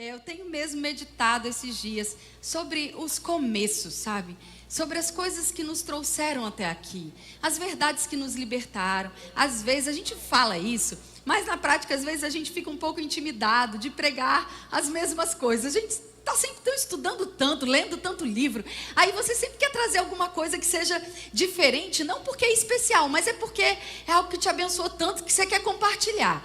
Eu tenho mesmo meditado esses dias sobre os começos, sabe? Sobre as coisas que nos trouxeram até aqui, as verdades que nos libertaram. Às vezes a gente fala isso, mas na prática às vezes a gente fica um pouco intimidado de pregar as mesmas coisas. A gente está sempre estudando tanto, lendo tanto livro. Aí você sempre quer trazer alguma coisa que seja diferente, não porque é especial, mas é porque é algo que te abençoou tanto que você quer compartilhar.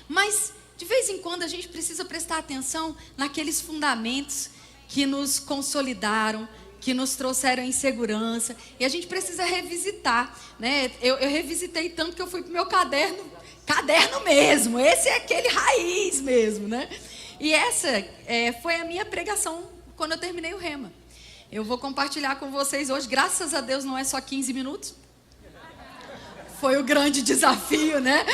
Mas de vez em quando a gente precisa prestar atenção naqueles fundamentos que nos consolidaram, que nos trouxeram em segurança, e a gente precisa revisitar, né? Eu revisitei tanto que eu fui para o meu caderno mesmo, esse é aquele raiz mesmo, né? E essa foi a minha pregação quando eu terminei o Rema. Eu vou compartilhar com vocês hoje, graças a Deus não é só 15 minutos, foi o grande desafio, né?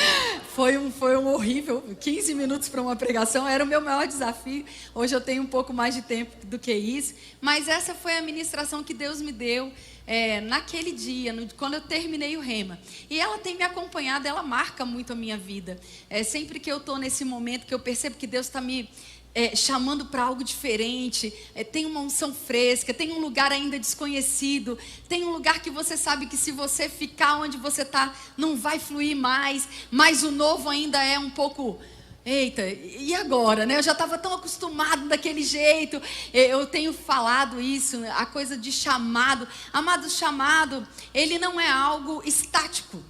Foi um horrível, 15 minutos para uma pregação, era o meu maior desafio. Hoje eu tenho um pouco mais de tempo do que isso, mas essa foi a ministração que Deus me deu naquele dia, quando eu terminei o Rema. E ela tem me acompanhado, ela marca muito a minha vida. Sempre que eu estou nesse momento, que eu percebo que Deus está me chamando para algo diferente, tem uma unção fresca, tem um lugar ainda desconhecido, tem um lugar que você sabe que se você ficar onde você está, não vai fluir mais, mas o novo ainda é um pouco... Eita, e agora, né? Eu já estava tão acostumado daquele jeito. Eu tenho falado isso, a coisa de chamado. Amado, chamado, ele não é algo estático.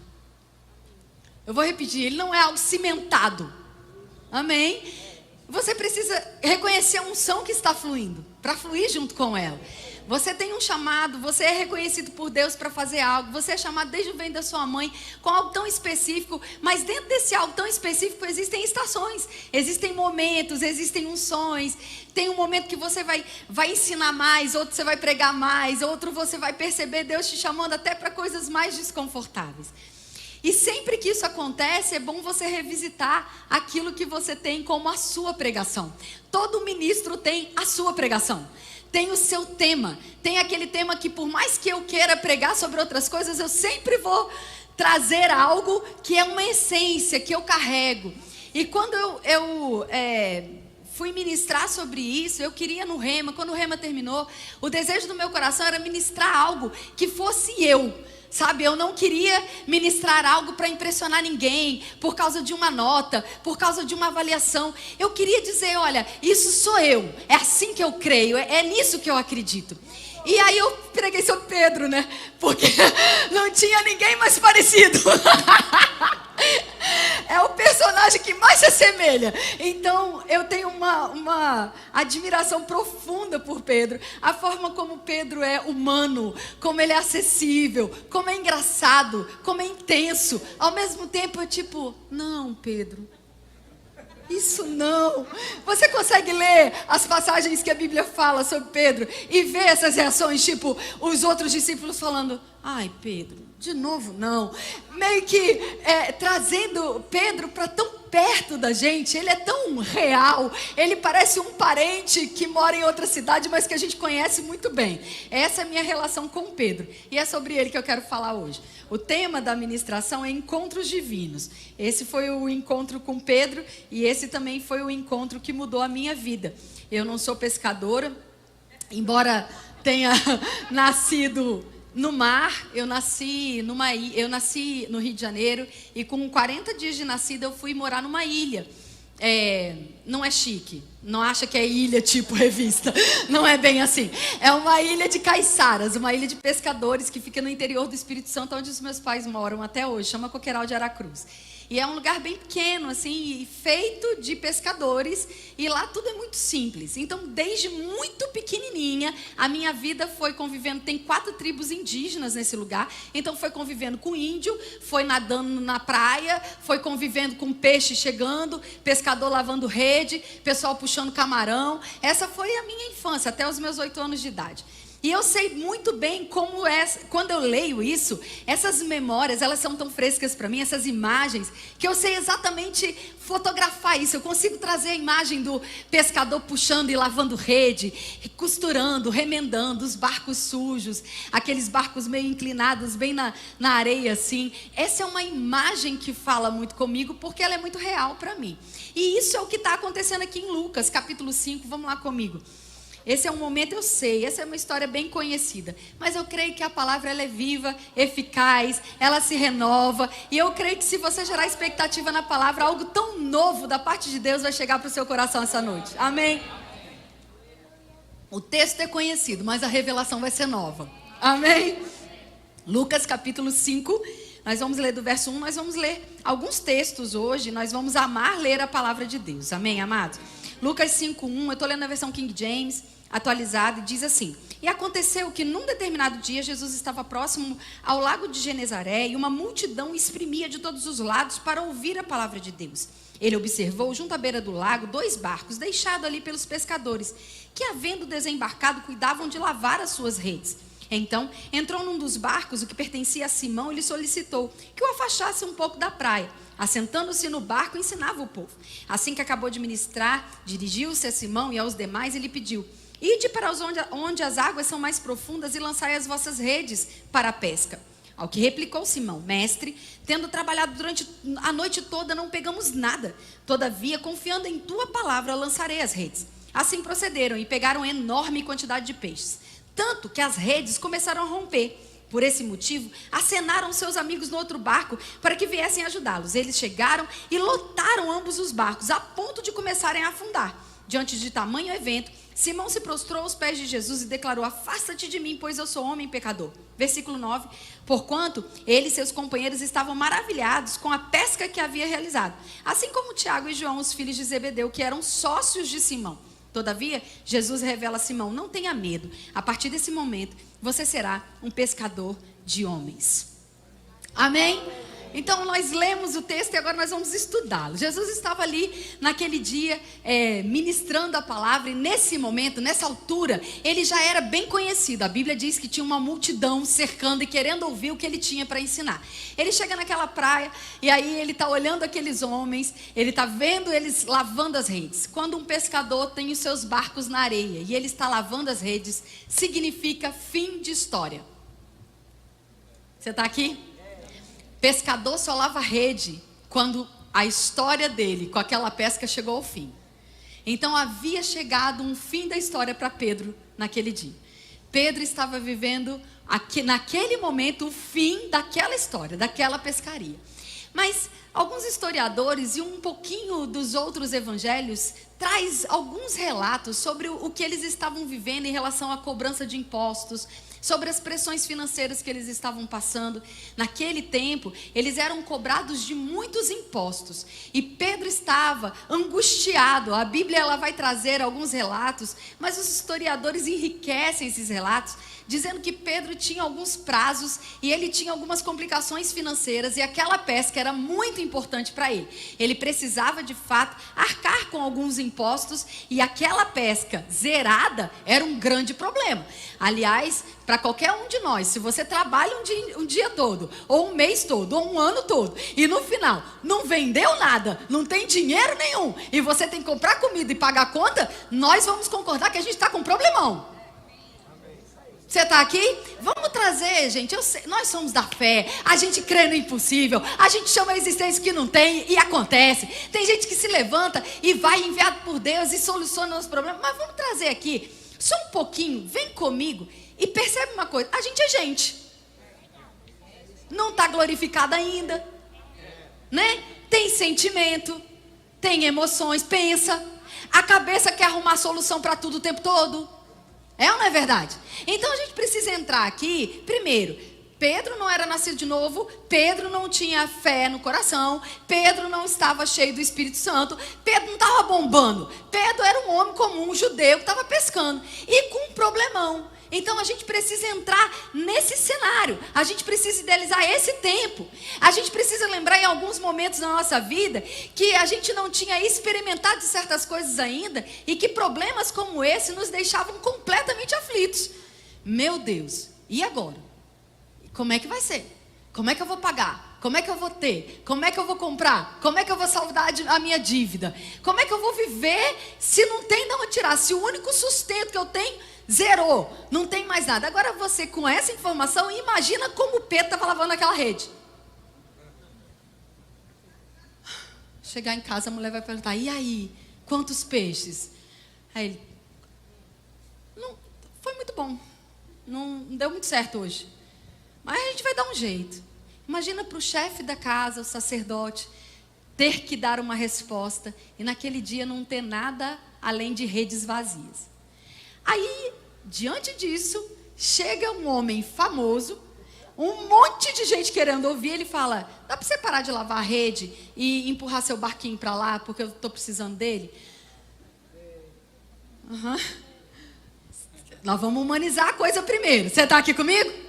Eu vou repetir, ele não é algo cimentado. Amém? Você precisa reconhecer a unção que está fluindo, para fluir junto com ela. Você tem um chamado, você é reconhecido por Deus para fazer algo, você é chamado desde o ventre da sua mãe com algo tão específico, mas dentro desse algo tão específico existem estações, existem momentos, existem unções. Tem um momento que você vai ensinar mais, outro você vai pregar mais, outro você vai perceber Deus te chamando até para coisas mais desconfortáveis. E sempre que isso acontece, é bom você revisitar aquilo que você tem como a sua pregação. Todo ministro tem a sua pregação, tem o seu tema, tem aquele tema que por mais que eu queira pregar sobre outras coisas, eu sempre vou trazer algo que é uma essência, que eu carrego. E quando eu fui ministrar sobre isso, eu queria no Rema, quando o Rema terminou, o desejo do meu coração era ministrar algo que fosse eu. Sabe, eu não queria ministrar algo para impressionar ninguém, por causa de uma nota, por causa de uma avaliação. Eu queria dizer, olha, isso sou eu, é assim que eu creio, é nisso que eu acredito. E aí eu preguei sobre Pedro, né? Porque não tinha ninguém mais parecido. É o personagem que mais se assemelha. Então eu tenho uma admiração profunda por Pedro. A forma como Pedro é humano, como ele é acessível, como é engraçado, como é intenso. Ao mesmo tempo eu não, Pedro, isso não. Você consegue ler as passagens que a Bíblia fala sobre Pedro e ver essas reações, tipo os outros discípulos falando, ai Pedro, de novo não. Meio que trazendo Pedro para tão perto da gente. Ele é tão real, ele parece um parente que mora em outra cidade, mas que a gente conhece muito bem. Essa é a minha relação com Pedro, e é sobre ele que eu quero falar hoje. O tema da ministração é encontros divinos. Esse foi o encontro com Pedro, e esse também foi o encontro que mudou a minha vida. Eu não sou pescadora, embora tenha nascido no mar. Eu nasci no Rio de Janeiro, e com 40 dias de nascida eu fui morar numa ilha. Não é chique, não acha que é ilha tipo revista, não é bem assim. É uma ilha de caiçaras, uma ilha de pescadores que fica no interior do Espírito Santo, onde os meus pais moram até hoje, chama Coqueiral de Aracruz. E é um lugar bem pequeno, assim, feito de pescadores, e lá tudo é muito simples. Então, desde muito pequenininha, a minha vida foi convivendo, tem 4 tribos indígenas nesse lugar, então foi convivendo com índio, foi nadando na praia, foi convivendo com peixe chegando, pescador lavando rede, pessoal puxando camarão. Essa foi a minha infância, até os meus 8 anos de idade. E eu sei muito bem como é, quando eu leio isso, essas memórias, elas são tão frescas para mim, essas imagens, que eu sei exatamente fotografar isso. Eu consigo trazer a imagem do pescador puxando e lavando rede, costurando, remendando, os barcos sujos, aqueles barcos meio inclinados, bem na areia assim. Essa é uma imagem que fala muito comigo, porque ela é muito real para mim. E isso é o que está acontecendo aqui em Lucas, capítulo 5, vamos lá comigo. Esse é um momento, eu sei, essa é uma história bem conhecida, mas eu creio que a palavra ela é viva, eficaz, ela se renova, e eu creio que se você gerar expectativa na palavra, algo tão novo da parte de Deus vai chegar para o seu coração essa noite, amém? O texto é conhecido, mas a revelação vai ser nova, amém? Lucas capítulo 5, nós vamos ler do verso 1, nós vamos ler alguns textos hoje, nós vamos amar ler a palavra de Deus, amém, amados? Lucas 5:1, eu estou lendo a versão King James, atualizada, e diz assim: E aconteceu que num determinado dia, Jesus estava próximo ao lago de Genezaré, e uma multidão o exprimia de todos os lados para ouvir a palavra de Deus. Ele observou, junto à beira do lago, 2 barcos, deixados ali pelos pescadores, que, havendo desembarcado, cuidavam de lavar as suas redes. Então, entrou num dos barcos, o que pertencia a Simão, e lhe solicitou que o afastasse um pouco da praia. Assentando-se no barco, ensinava o povo. Assim que acabou de ministrar, dirigiu-se a Simão e aos demais e lhe pediu: Ide para onde as águas são mais profundas e lançai as vossas redes para a pesca. Ao que replicou Simão: Mestre, tendo trabalhado durante a noite toda, não pegamos nada. Todavia, confiando em tua palavra, lançarei as redes. Assim procederam e pegaram enorme quantidade de peixes, tanto que as redes começaram a romper. Por esse motivo, acenaram seus amigos no outro barco para que viessem ajudá-los. Eles chegaram e lotaram ambos os barcos, a ponto de começarem a afundar. Diante de tamanho evento, Simão se prostrou aos pés de Jesus e declarou: Afasta-te de mim, pois eu sou homem pecador. Versículo 9. Porquanto ele e seus companheiros estavam maravilhados com a pesca que havia realizado, assim como Tiago e João, os filhos de Zebedeu, que eram sócios de Simão. Todavia, Jesus revela a Simão: Não tenha medo. A partir desse momento, você será um pescador de homens. Amém? Então, nós lemos o texto e agora nós vamos estudá-lo. Jesus estava ali naquele dia ministrando a palavra, e nesse momento, nessa altura, ele já era bem conhecido. A Bíblia diz que tinha uma multidão cercando e querendo ouvir o que ele tinha para ensinar. Ele chega naquela praia e aí ele está olhando aqueles homens, ele está vendo eles lavando as redes. Quando um pescador tem os seus barcos na areia e ele está lavando as redes, significa fim de história. Você está aqui? Pescador só lava rede quando a história dele com aquela pesca chegou ao fim. Então havia chegado um fim da história para Pedro naquele dia. Pedro estava vivendo naquele momento o fim daquela história, daquela pescaria. Mas alguns historiadores e um pouquinho dos outros evangelhos traz alguns relatos sobre o que eles estavam vivendo em relação à cobrança de impostos, sobre as pressões financeiras que eles estavam passando. Naquele tempo, eles eram cobrados de muitos impostos. E Pedro estava angustiado. A Bíblia ela vai trazer alguns relatos, mas os historiadores enriquecem esses relatos, dizendo que Pedro tinha alguns prazos e ele tinha algumas complicações financeiras, e aquela pesca era muito importante para ele. Ele precisava, de fato, arcar com alguns impostos, e aquela pesca zerada era um grande problema. Aliás, para qualquer um de nós, se você trabalha um dia todo, ou um mês todo, ou um ano todo, e no final não vendeu nada, não tem dinheiro nenhum, e você tem que comprar comida e pagar a conta, nós vamos concordar que a gente está com um problemão. Você está aqui? Vamos trazer, gente, nós somos da fé, a gente crê no impossível, a gente chama a existência que não tem e acontece. Tem gente que se levanta e vai enviado por Deus e soluciona os problemas, mas vamos trazer aqui, só um pouquinho, vem comigo e percebe uma coisa: a gente é gente, não está glorificado ainda, né? Tem sentimento, tem emoções, pensa, a cabeça quer arrumar solução para tudo o tempo todo. É ou não é verdade? Então a gente precisa entrar aqui, primeiro, Pedro não era nascido de novo, Pedro não tinha fé no coração, Pedro não estava cheio do Espírito Santo, Pedro não estava bombando, Pedro era um homem comum, um judeu que estava pescando, e com um problemão. Então a gente precisa entrar nesse cenário, a gente precisa idealizar esse tempo, a gente precisa lembrar em alguns momentos da nossa vida que a gente não tinha experimentado de certas coisas ainda, e que problemas como esse nos deixavam completamente aflitos. Meu Deus, e agora? Como é que vai ser? Como é que eu vou pagar? Como é que eu vou ter? Como é que eu vou comprar? Como é que eu vou saldar a minha dívida? Como é que eu vou viver se não tem de onde tirar? Se o único sustento que eu tenho zerou, não tem mais nada. Agora você, com essa informação, imagina como o Pedro estava lavando aquela rede. Chegar em casa, a mulher vai perguntar: e aí, quantos peixes? Aí ele: não, foi muito bom, não deu muito certo hoje, mas a gente vai dar um jeito. Imagina para o chefe da casa, o sacerdote, ter que dar uma resposta e naquele dia não ter nada além de redes vazias. Aí, diante disso, chega um homem famoso, um monte de gente querendo ouvir. Ele fala: dá para você parar de lavar a rede e empurrar seu barquinho para lá, porque eu estou precisando dele? Uhum. Nós vamos humanizar a coisa primeiro. Você está aqui comigo?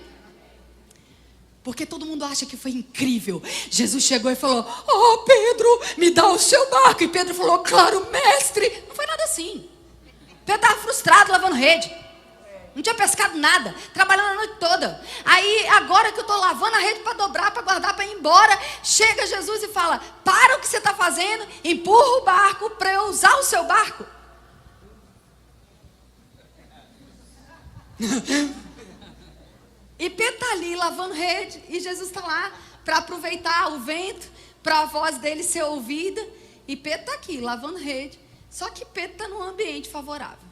Porque todo mundo acha que foi incrível. Jesus chegou e falou: oh, Pedro, me dá o seu barco. E Pedro falou: claro, mestre. Não foi nada assim. Pedro estava frustrado lavando rede. Não tinha pescado nada, trabalhando a noite toda. Aí, agora que eu estou lavando a rede para dobrar, para guardar, para ir embora, chega Jesus e fala: para o que você está fazendo, empurra o barco para eu usar o seu barco. E Pedro está ali lavando rede, e Jesus está lá para aproveitar o vento, para a voz dele ser ouvida. E Pedro está aqui lavando rede, só que Pedro está num ambiente favorável.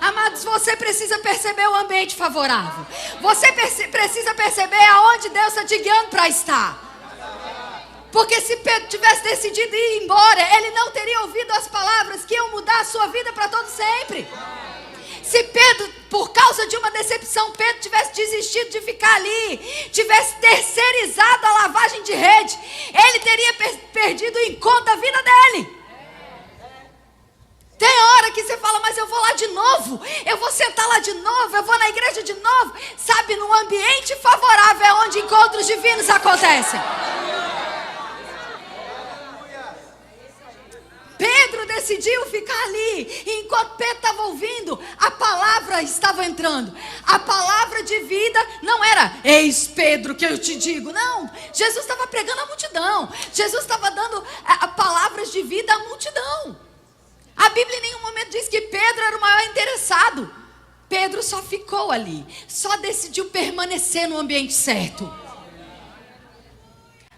Amados, você precisa perceber o ambiente favorável. Você precisa perceber aonde Deus está te guiando para estar. Porque se Pedro tivesse decidido ir embora, ele não teria ouvido as palavras que iam mudar a sua vida para todo sempre. Se Pedro, por causa de uma decepção, Pedro tivesse desistido de ficar ali, tivesse terceirizado a lavagem de rede, ele teria perdido o encontro da vida dele. Tem hora que você fala: mas eu vou lá de novo, eu vou sentar lá de novo, eu vou na igreja de novo. Sabe, num ambiente favorável é onde encontros divinos acontecem. Pedro decidiu ficar ali, e enquanto Pedro estava ouvindo, a palavra estava entrando. A palavra de vida não era: eis Pedro que eu te digo. Não, Jesus estava pregando à multidão. Jesus estava dando palavras de vida à multidão. A Bíblia em nenhum momento diz que Pedro era o maior interessado. Pedro só ficou ali, só decidiu permanecer no ambiente certo.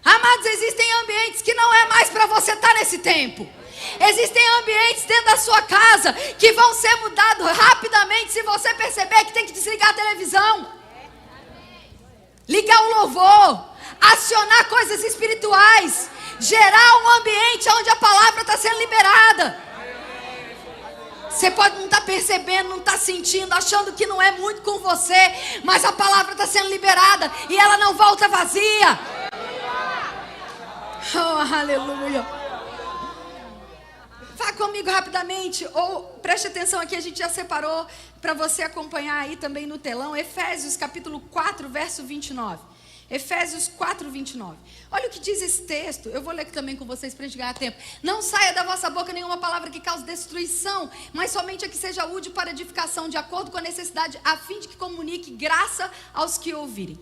Amados, existem ambientes que não é mais para você estar nesse tempo. Existem ambientes dentro da sua casa que vão ser mudados rapidamente se você perceber que tem que desligar a televisão, ligar o louvor, acionar coisas espirituais, gerar um ambiente onde a palavra está sendo liberada. Você pode não estar percebendo, não estar sentindo, achando que não é muito com você, mas a palavra está sendo liberada e ela não volta vazia. Oh, aleluia. Vá comigo rapidamente, ou preste atenção aqui, a gente já separou para você acompanhar aí também no telão, Efésios capítulo 4, verso 29. Efésios 4, 29. Olha o que diz esse texto. Eu vou ler aqui também com vocês para a gente ganhar tempo. Não saia da vossa boca nenhuma palavra que cause destruição, mas somente a que seja útil para edificação, de acordo com a necessidade, a fim de que comunique graça aos que ouvirem.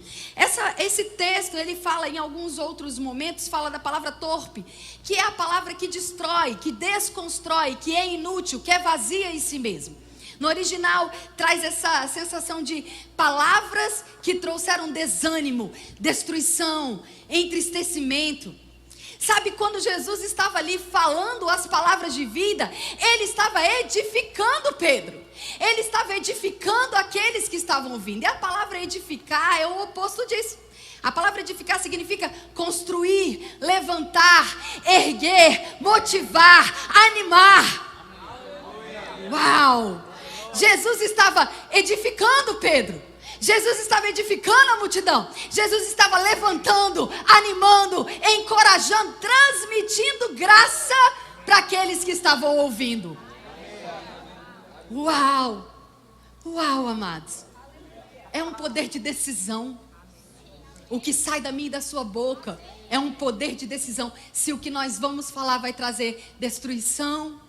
Esse texto, ele fala em alguns outros momentos, fala da palavra torpe, que é a palavra que destrói, que desconstrói, que é inútil, que é vazia em si mesmo. No original, traz essa sensação de palavras que trouxeram desânimo, destruição, entristecimento. Sabe, quando Jesus estava ali falando as palavras de vida, ele estava edificando Pedro. Ele estava edificando aqueles que estavam ouvindo. E a palavra edificar é o oposto disso. A palavra edificar significa construir, levantar, erguer, motivar, animar. Uau! Jesus estava edificando Pedro. Jesus estava edificando a multidão. Jesus estava levantando, animando, encorajando, transmitindo graça para aqueles que estavam ouvindo. Uau! Uau, amados. É um poder de decisão. O que sai da minha e da sua boca é um poder de decisão. Se o que nós vamos falar vai trazer destruição,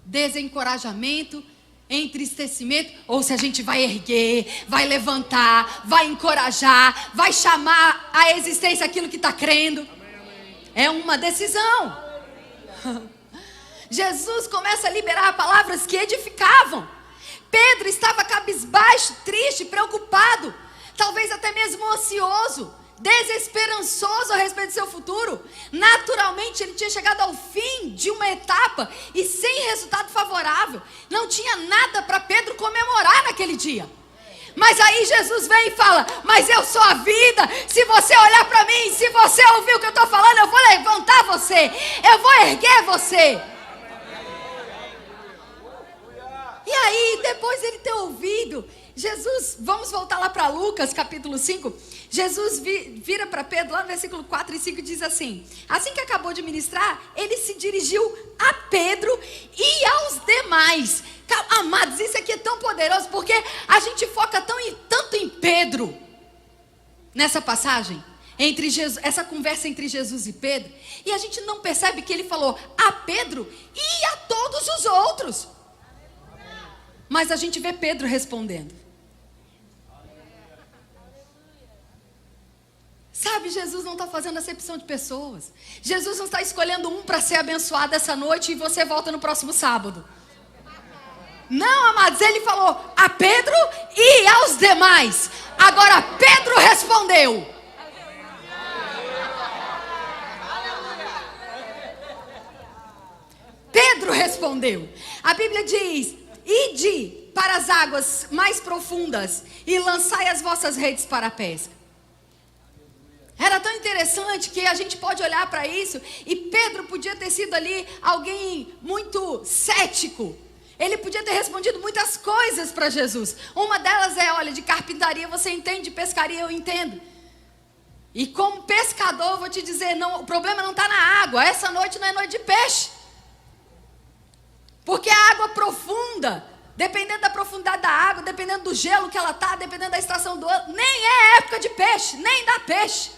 desencorajamento, entristecimento, ou se a gente vai erguer, vai levantar, vai encorajar, vai chamar à existência aquilo que está crendo. É uma decisão. Jesus começa a liberar palavras que edificavam. Pedro estava cabisbaixo, triste, preocupado, talvez até mesmo ansioso, desesperançoso a respeito do seu futuro. Naturalmente ele tinha chegado ao fim de uma etapa e sem resultado favorável. Não tinha nada para Pedro comemorar naquele dia. Mas aí Jesus vem e fala: mas eu sou a vida. Se você olhar para mim, se você ouvir o que eu estou falando, eu vou levantar você, eu vou erguer você. E aí, depois de ele ter ouvido, Jesus, vamos voltar lá para Lucas capítulo 5. Jesus vira para Pedro, lá no versículo 4 e 5, diz assim: assim que acabou de ministrar, ele se dirigiu a Pedro e aos demais. Amados, isso aqui é tão poderoso, porque a gente foca tanto em Pedro, nessa passagem, entre Jesus, essa conversa entre Jesus e Pedro, e a gente não percebe que ele falou a Pedro e a todos os outros. Mas a gente vê Pedro respondendo. Sabe, Jesus não está fazendo acepção de pessoas. Jesus não está escolhendo um para ser abençoado essa noite e você volta no próximo sábado. Não, amados, ele falou a Pedro e aos demais. Agora Pedro respondeu. Pedro respondeu. A Bíblia diz: ide para as águas mais profundas e lançai as vossas redes para a pesca. Era tão interessante que a gente pode olhar para isso, e Pedro podia ter sido ali alguém muito cético. Ele podia ter respondido muitas coisas para Jesus. Uma delas é: olha, de carpintaria você entende, de pescaria eu entendo. E como pescador eu vou te dizer, não, o problema não está na água. Essa noite não é noite de peixe. Porque a água profunda, dependendo da profundidade da água, dependendo do gelo que ela está, dependendo da estação do ano, nem é época de peixe, nem dá peixe.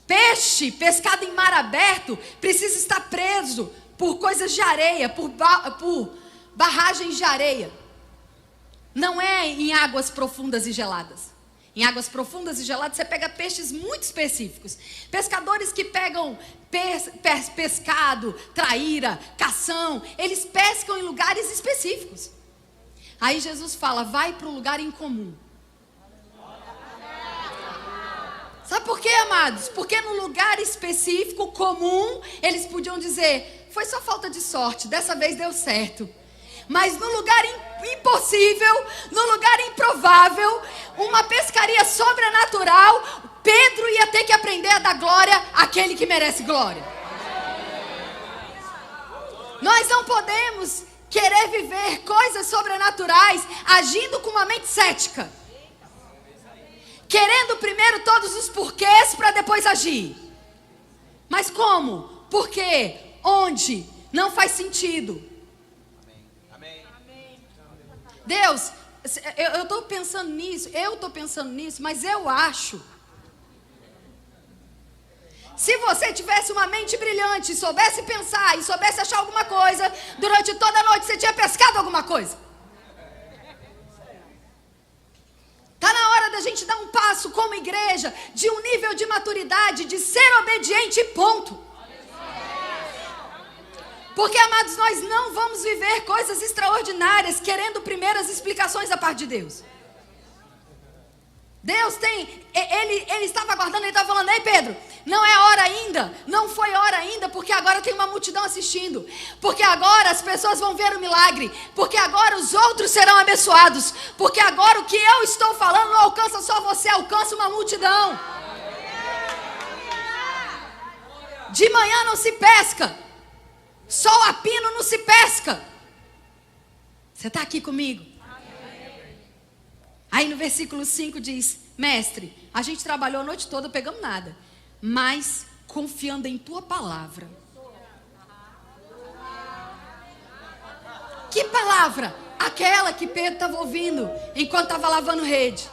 Peixe pescado em mar aberto precisa estar preso por coisas de areia, por barragens de areia. Não é em águas profundas e geladas. Em águas profundas e geladas você pega peixes muito específicos. Pescadores que pegam pescado, traíra, cação, eles pescam em lugares específicos. Aí Jesus fala: vai para um lugar incomum. Sabe por quê, amados? Porque no lugar específico, comum, eles podiam dizer: foi só falta de sorte, dessa vez deu certo. Mas no lugar impossível, no lugar improvável, uma pescaria sobrenatural, Pedro ia ter que aprender a dar glória àquele que merece glória. Nós não podemos querer viver coisas sobrenaturais agindo com uma mente cética, querendo primeiro todos os porquês para depois agir. Mas como? Por quê? Onde? Não faz sentido. Deus, eu estou pensando nisso, mas eu acho. Se você tivesse uma mente brilhante, soubesse pensar e soubesse achar alguma coisa, durante toda a noite você tinha pescado alguma coisa. Está na hora da gente dar um passo como igreja, de um nível de maturidade, de ser obediente, ponto. Porque, amados, nós não vamos viver coisas extraordinárias querendo primeiras explicações da parte de Deus. Deus tem, ele estava aguardando, ele estava falando: ei Pedro, não é hora ainda, não foi hora ainda, porque agora tem uma multidão assistindo, porque agora as pessoas vão ver o milagre, porque agora os outros serão abençoados, porque agora o que eu estou falando não alcança só você, alcança uma multidão. De manhã não se pesca, sol a pino não se pesca. Você está aqui comigo? Aí no versículo 5 diz: mestre, a gente trabalhou a noite toda, não pegamos nada, mas confiando em tua palavra. Que palavra? Aquela que Pedro estava ouvindo enquanto estava lavando rede.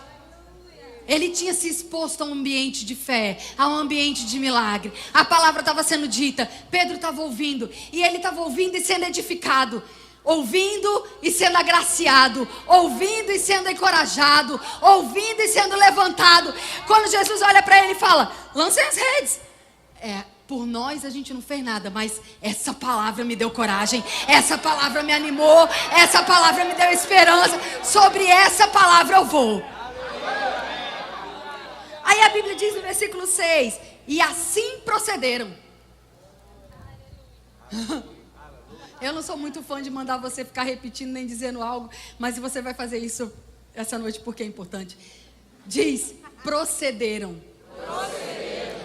Ele tinha se exposto a um ambiente de fé, a um ambiente de milagre. A palavra estava sendo dita, Pedro estava ouvindo, e ele estava ouvindo e sendo edificado, ouvindo e sendo agraciado, ouvindo e sendo encorajado, ouvindo e sendo levantado. Quando Jesus olha para ele e fala: lancem as redes. Por nós a gente não fez nada, mas essa palavra me deu coragem, essa palavra me animou, essa palavra me deu esperança. Sobre essa palavra eu vou. Aí a Bíblia diz no versículo 6: e assim procederam. Eu não sou muito fã de mandar você ficar repetindo nem dizendo algo, mas você vai fazer isso essa noite porque é importante. Diz: procederam.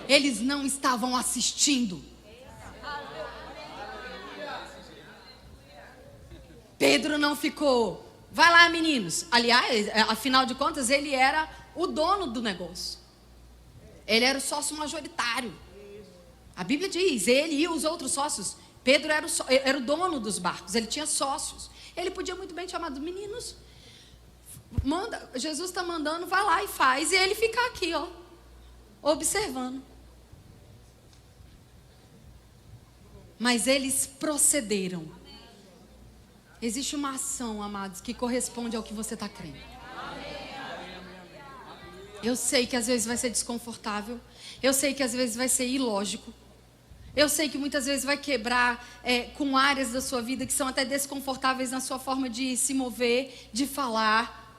Eles não estavam assistindo. Pedro não ficou: vai lá, meninos. Aliás, afinal de contas, ele era o dono do negócio. Ele era o sócio majoritário. A Bíblia diz, ele e os outros sócios. Pedro era o dono dos barcos, ele tinha sócios. Ele podia muito bem chamar dos meninos. Jesus está mandando, vai lá e faz. E ele fica aqui, ó, observando. Mas eles procederam. Existe uma ação, amados, que corresponde ao que você está crendo. Eu sei que às vezes vai ser desconfortável. Eu sei que às vezes vai ser ilógico. Eu sei que muitas vezes vai quebrar com áreas da sua vida que são até desconfortáveis na sua forma de se mover, de falar,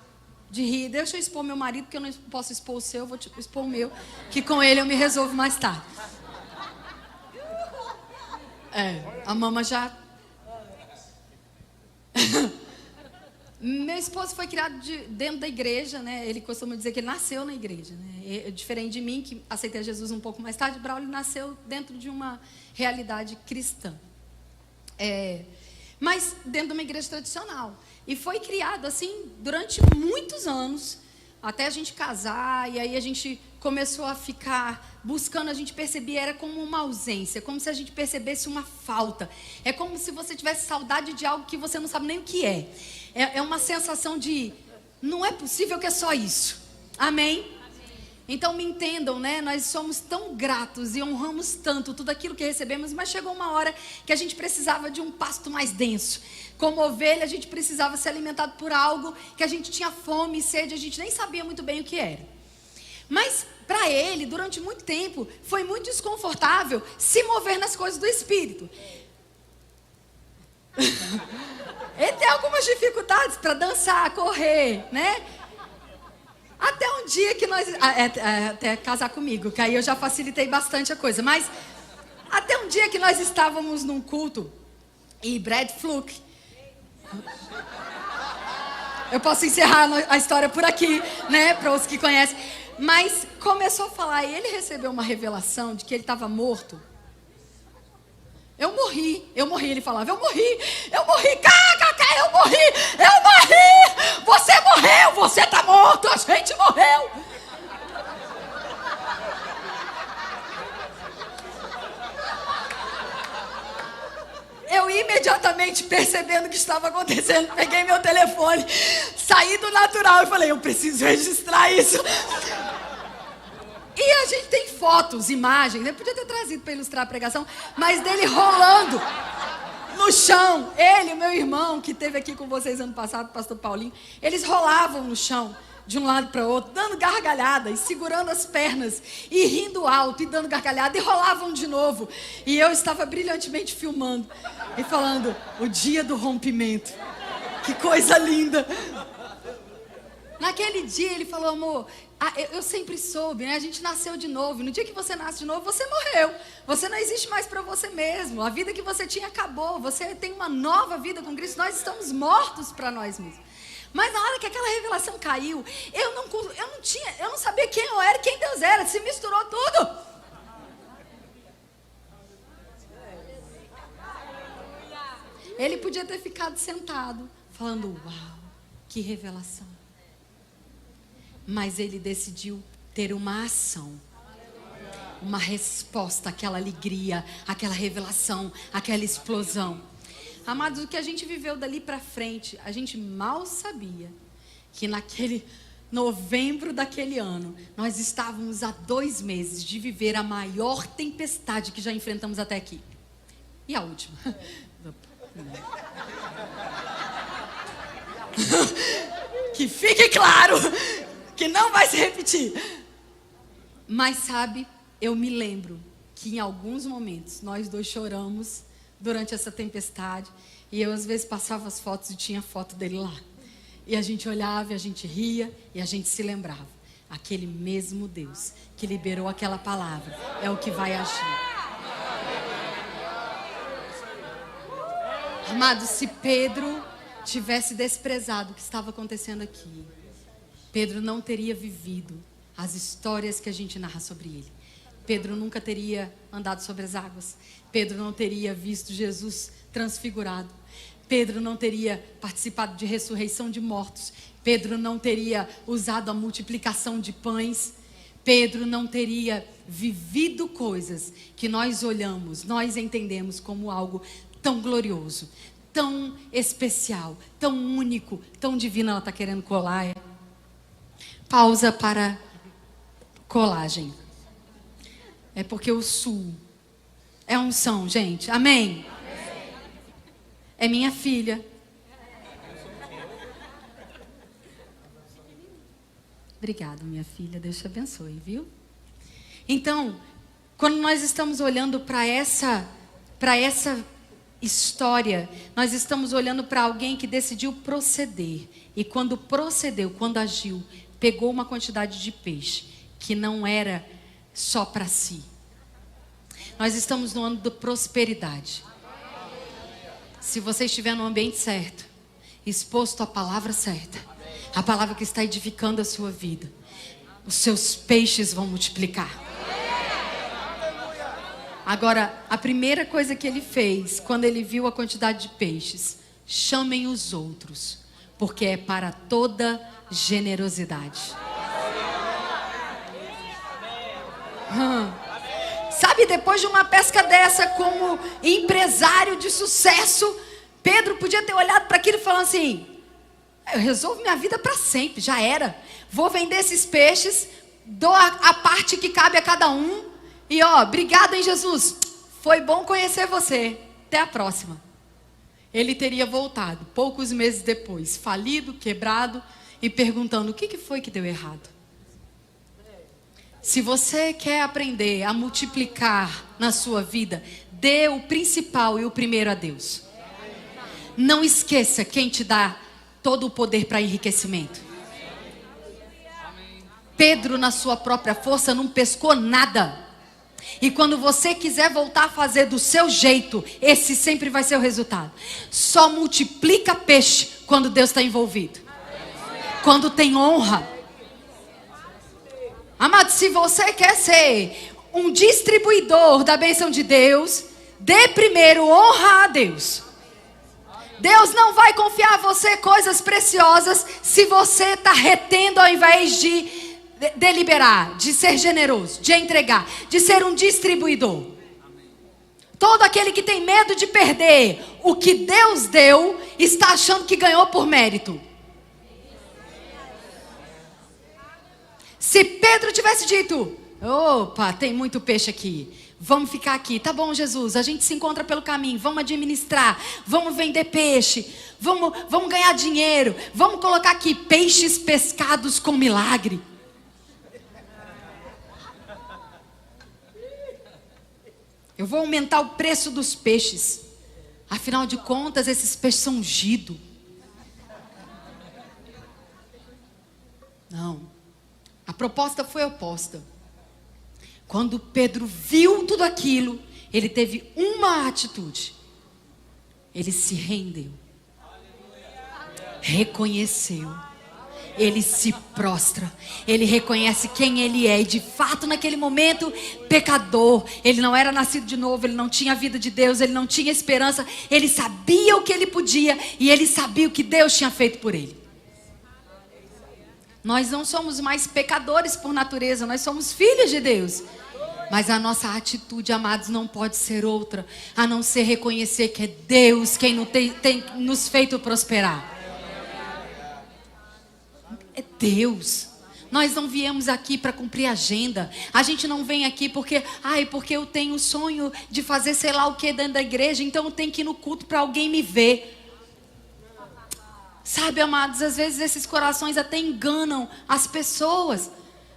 de rir. Deixa eu expor meu marido, porque eu não posso expor o seu, eu vou expor o meu, que com ele eu me resolvo mais tarde. A mama já... Meu esposo foi criado dentro da igreja, né? Ele costuma dizer que ele nasceu na igreja, né? Diferente de mim, que aceitei Jesus um pouco mais tarde, Braulio nasceu dentro de uma realidade cristã. Mas dentro de uma igreja tradicional. E foi criado assim durante muitos anos, até a gente casar, e aí a gente começou a ficar buscando, a gente percebia, era como uma ausência, como se a gente percebesse uma falta. É como se você tivesse saudade de algo que você não sabe nem o que é. É uma sensação de, não é possível que é só isso. Amém? Então me entendam, né? Nós somos tão gratos e honramos tanto tudo aquilo que recebemos, mas chegou uma hora que a gente precisava de um pasto mais denso. Como ovelha, a gente precisava ser alimentado por algo que a gente tinha fome e sede, a gente nem sabia muito bem o que era. Mas para ele, durante muito tempo, foi muito desconfortável se mover nas coisas do Espírito. Ele tem algumas dificuldades para dançar, correr, né? Até um dia que nós... até casar comigo, que aí eu já facilitei bastante a coisa. Mas até um dia que nós estávamos num culto e Brad Fluke... Eu posso encerrar a história por aqui, né? Para os que conhecem. Mas começou a falar e ele recebeu uma revelação de que ele estava morto. Eu morri, ele falava, eu morri, eu morri, você morreu, você está morto, a gente morreu. Eu imediatamente percebendo o que estava acontecendo, peguei meu telefone, saí do natural e falei, eu preciso registrar isso. E a gente tem fotos, imagens, eu podia ter trazido para ilustrar a pregação, mas dele rolando no chão. Ele, o meu irmão, que esteve aqui com vocês ano passado, o pastor Paulinho, eles rolavam no chão, de um lado para o outro, dando gargalhada e segurando as pernas, e rindo alto, e dando gargalhada, e rolavam de novo. E eu estava brilhantemente filmando, e falando, o dia do rompimento. Que coisa linda! Naquele dia ele falou, amor, eu sempre soube, né? A gente nasceu de novo. No dia que você nasce de novo, você morreu. Você não existe mais para você mesmo. A vida que você tinha acabou. Você tem uma nova vida com Cristo. Nós estamos mortos para nós mesmos. Mas na hora que aquela revelação caiu, eu não sabia quem eu era e quem Deus era. Se misturou tudo. Ele podia ter ficado sentado, falando, uau, que revelação. Mas ele decidiu ter uma ação, uma resposta àquela alegria, àquela revelação, àquela explosão. Amados, o que a gente viveu dali para frente, a gente mal sabia que naquele novembro daquele ano, nós estávamos há 2 meses de viver a maior tempestade que já enfrentamos até aqui. E a última? Que fique claro que não vai se repetir. Mas sabe, eu me lembro que em alguns momentos nós dois choramos durante essa tempestade. E eu às vezes passava as fotos e tinha foto dele lá. E a gente olhava, e a gente ria, e a gente se lembrava. Aquele mesmo Deus que liberou aquela palavra é o que vai agir. Amado, se Pedro tivesse desprezado o que estava acontecendo aqui, Pedro não teria vivido as histórias que a gente narra sobre ele. Pedro nunca teria andado sobre as águas. Pedro não teria visto Jesus transfigurado. Pedro não teria participado de ressurreição de mortos. Pedro não teria usado a multiplicação de pães. Pedro não teria vivido coisas que nós olhamos, nós entendemos como algo tão glorioso, tão especial, tão único, tão divino. Ela está querendo colar. Pausa para colagem. É porque o sul é unção, gente. Amém? É minha filha. Obrigada, minha filha. Deus te abençoe, viu? Então, quando nós estamos olhando para essa história, nós estamos olhando para alguém que decidiu proceder. E quando procedeu, quando agiu, pegou uma quantidade de peixe que não era só para si. Nós estamos no ano da prosperidade. Se você estiver no ambiente certo, exposto à palavra certa, a palavra que está edificando a sua vida, os seus peixes vão multiplicar. Agora, a primeira coisa que ele fez, quando ele viu a quantidade de peixes: chamem os outros, porque é para toda generosidade. Sabe, depois de uma pesca dessa, como empresário de sucesso, Pedro podia ter olhado para aquilo e falado assim: eu resolvo minha vida para sempre, já era. Vou vender esses peixes, dou a parte que cabe a cada um. E obrigado, hein, Jesus. Foi bom conhecer você. Até a próxima. Ele teria voltado poucos meses depois, falido, quebrado, e perguntando: o que foi que deu errado? Se você quer aprender a multiplicar na sua vida, dê o principal e o primeiro a Deus. Não esqueça quem te dá todo o poder para enriquecimento. Pedro, na sua própria força, não pescou nada. E quando você quiser voltar a fazer do seu jeito, esse sempre vai ser o resultado. Só multiplica peixe quando Deus está envolvido. Quando tem honra. Amado, se você quer ser um distribuidor da bênção de Deus, dê primeiro honra a Deus. Deus não vai confiar a você coisas preciosas se você está retendo ao invés de deliberar, de ser generoso, de entregar, de ser um distribuidor. Todo aquele que tem medo de perder o que Deus deu, está achando que ganhou por mérito. Se Pedro tivesse dito: opa, tem muito peixe aqui, vamos ficar aqui, tá bom, Jesus, a gente se encontra pelo caminho, vamos administrar, vamos vender peixe, vamos ganhar dinheiro, vamos colocar aqui peixes pescados com milagre. Eu vou aumentar o preço dos peixes, afinal de contas esses peixes são ungidos. Não. A proposta foi oposta. Quando Pedro viu tudo aquilo, ele teve uma atitude. Ele se rendeu. Reconheceu. Ele se prostra. Ele reconhece quem ele é. E de fato, naquele momento, pecador. Ele não era nascido de novo. Ele não tinha a vida de Deus. Ele não tinha esperança. Ele sabia o que ele podia. E ele sabia o que Deus tinha feito por ele. Nós não somos mais pecadores por natureza, nós somos filhos de Deus. Mas a nossa atitude, amados, não pode ser outra, a não ser reconhecer que é Deus quem tem nos feito prosperar. É Deus. Nós não viemos aqui para cumprir agenda. A gente não vem aqui porque eu tenho o sonho de fazer sei lá o que dentro da igreja, então eu tenho que ir no culto para alguém me ver. Sabe, amados, às vezes esses corações até enganam as pessoas.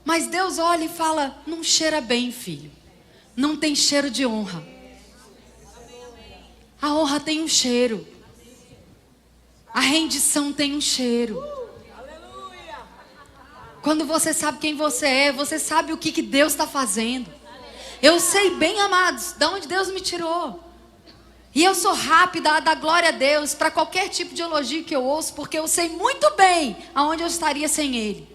Mas Deus olha e fala: não cheira bem, filho. Não tem cheiro de honra. A honra tem um cheiro. A rendição tem um cheiro. Quando você sabe quem você é, você sabe o que Deus está fazendo. Eu sei bem, amados, de onde Deus me tirou. E eu sou rápida a dar glória a Deus para qualquer tipo de elogio que eu ouço, porque eu sei muito bem aonde eu estaria sem Ele.